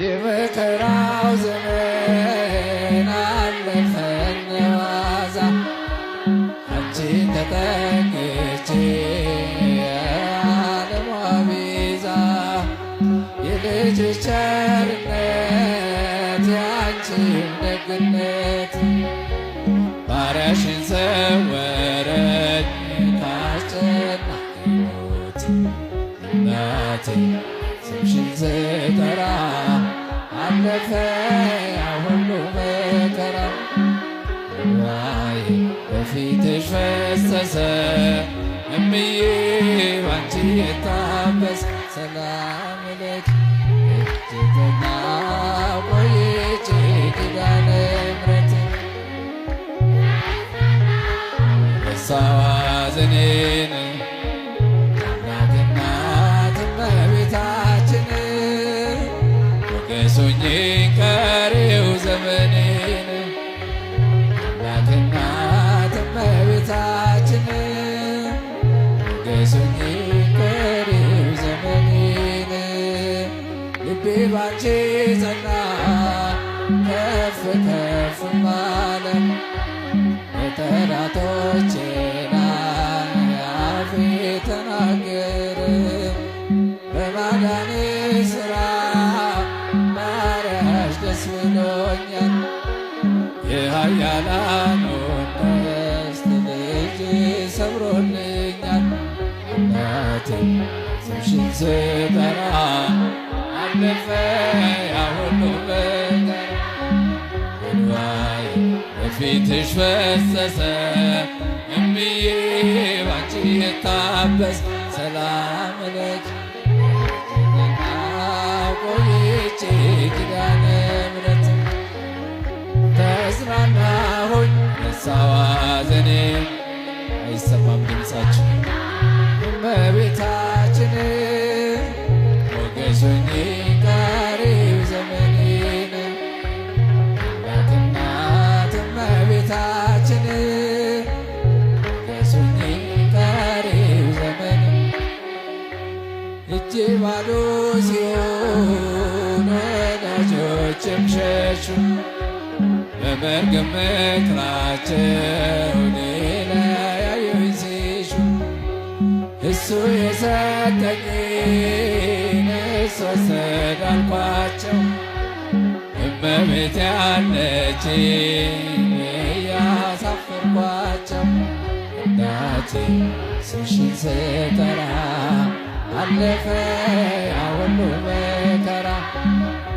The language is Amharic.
የመከራው ዘመን አለፈ እንደዋዛ አንቺን ተጠግቼ የዓለሟ ቤዛ የልጅሽ ቸርነት የአንቺም ደግነት ባሪያሽን ሰወረኝ ካስጨናቂ ሞት እናቴ ስምሽን ስጠራ አለፈ ያ ሁሉ መከራ እንባዬ በፊትሽ ፈሰሰ እምዬ ባንቺ የታበሰ ሰላም ለኪ እጅግና ቆይቼ ኪዳነ ምሕረት ረሳዋ ሐዘኔን አምላክና እመቤታችን ሞገሱኝ ቀሪው ዘመኔን አምላክና እመቤታችን ሞገሱኝ ቀሪው ዘመኔን ልቤ ባንቺ ጸና ከፍ ከፍ አለ በጠላቶቼ ላይ አፌ ተናገረ በማዳንሽ ሥራ ባሪያሽ ደስ ብሎኛል የኃያላኑን ቀስት ልጅሽ ሰብሮልኛል እናቴ ስምሽን ስጠራ አለፈ ያ ሁሉ መከራ እንባዬ በፊትሽ ፈሰሰ እምዬ ባንቺ የታበሰ ሰላም ለኪ ቆይቼ ኪዳነ ምሕረት ተጽናናሁኝ ረሳዋ ሐዘኔን አይሰማም ድምፃችን እመቤታችን ሞገሱኝ ቀሪው ዘመኔን እናት እመቤታችን ሞገሱኝ ቀሪው ዘመን እጄ ባዶ ሲሆን ወዳጆችም ሸሹ በመርገም ምክራቸው ሊለያዩኝ ሲሹ እሱ የሰጠኝን እሱ ወሰደ አልኳቸው እመቤቴ ያለችኝ እያሳፈርኳቸው እናቴ ስምሽን ስጠራ አለፈ ያ ሁሉ